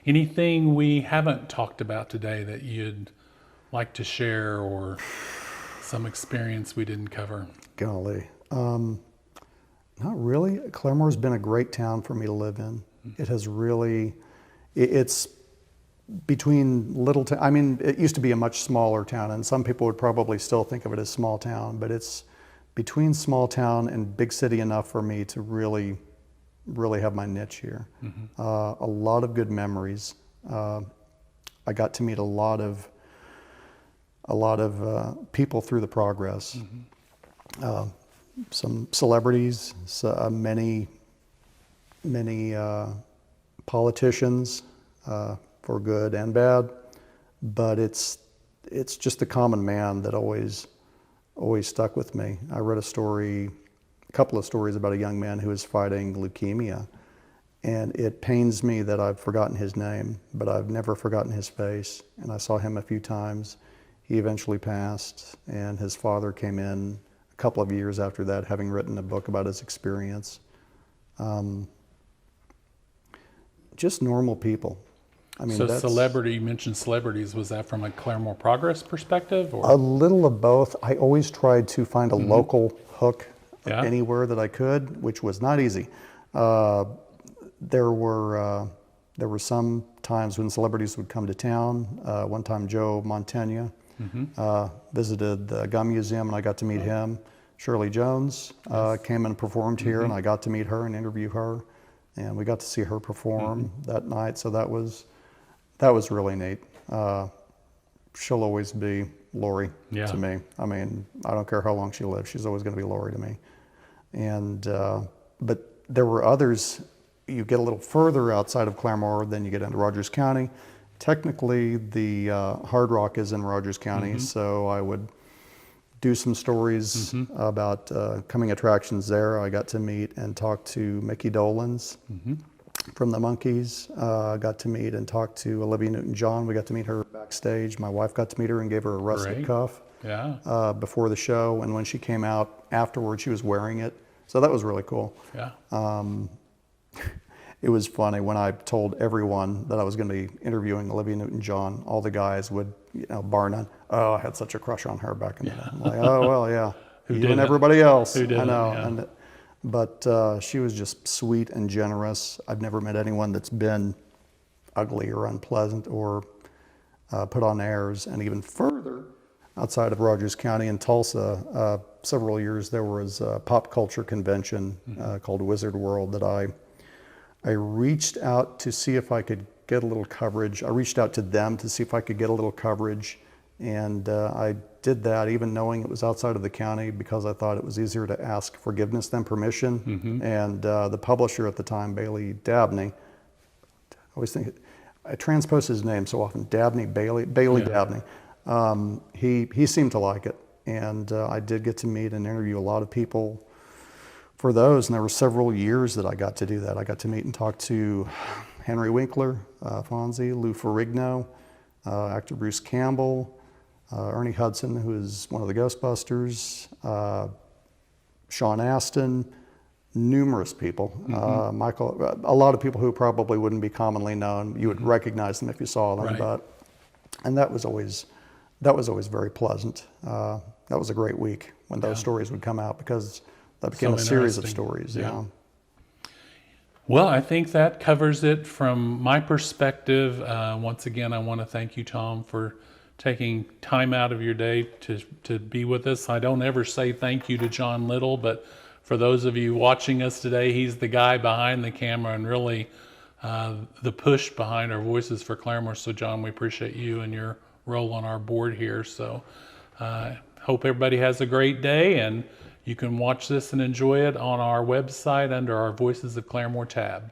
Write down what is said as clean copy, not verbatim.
Anything we haven't talked about today that you'd like to share, or some experience we didn't cover? Golly. Not really. Claremore's been a great town for me to live in. It has really, it's between little town. I mean, it used to be a much smaller town, and some people would probably still think of it as small town, but it's between small town and big city enough for me to really have my niche here. A lot of good memories. I got to meet a lot of people through the progress. Some celebrities, many politicians, for good and bad. But it's just the common man that always stuck with me. I read a couple of stories about a young man who was fighting leukemia, and it pains me that I've forgotten his name, but I've never forgotten his face. And I saw him a few times. He eventually passed, and his father came in a couple of years after that, having written a book about his experience. Just normal people. I mean, So celebrity, you mentioned celebrities. Was that from a Claremore Progress perspective, or? A little of both. I always tried to find a local hook Yeah. anywhere that I could, which was not easy. There were some times when celebrities would come to town. One time Joe Mantegna visited the Gun Museum, and I got to meet him. Shirley Jones came and performed here, and I got to meet her and interview her, and we got to see her perform that night. So that was really neat. She'll always be Lori to me. I mean, I don't care how long she lives; she's always going to be Lori to me. And but there were others. You get a little further outside of Claremore, then you get into Rogers County. Technically, the Hard Rock is in Rogers County, so I would do some stories about coming attractions there. I got to meet and talk to Mickey Dolenz from the Monkees. Got to meet and talk to Olivia Newton-John. We got to meet her backstage. My wife got to meet her and gave her a russet Great. cuff before the show. And when she came out afterwards, she was wearing it. So that was really cool. Yeah. It was funny when I told everyone that I was going to be interviewing Olivia Newton-John. All the guys would, bar none, "Oh, I had such a crush on her back in the day." I'm like, "Oh well, yeah, you and didn't? everybody else." Who didn't? I know, Yeah. but she was just sweet and generous. I've never met anyone that's been ugly or unpleasant or put on airs. And even further outside of Rogers County in Tulsa, several years there was a pop culture convention called Wizard World that I reached out to see if I could get a little coverage. I reached out to them to see if I could get a little coverage, and I did that even knowing it was outside of the county, because I thought it was easier to ask forgiveness than permission. And the publisher at the time, Bailey Dabney, I always think, I transpose his name so often, Bailey Dabney. He seemed to like it, and I did get to meet and interview a lot of people for those, and there were several years that I got to do that. I got to meet and talk to Henry Winkler, Fonzie, Lou Ferrigno, actor Bruce Campbell, Ernie Hudson, who is one of the Ghostbusters, Sean Astin, numerous people. Michael, a lot of people who probably wouldn't be commonly known. You would recognize them if you saw them, Right. and that was always very pleasant. That was a great week when those stories would come out, because that became So a series of interesting. stories. Yeah. Well, I think that covers it from my perspective. Once again, I want to thank you, Tom, for taking time out of your day to be with us. I don't ever say thank you to John Little, but for those of you watching us today, he's the guy behind the camera and really the push behind our Voices for Claremore. So, John, we appreciate you and your role on our board here. So, hope everybody has a great day, and you can watch this and enjoy it on our website under our Voices of Claremore tab.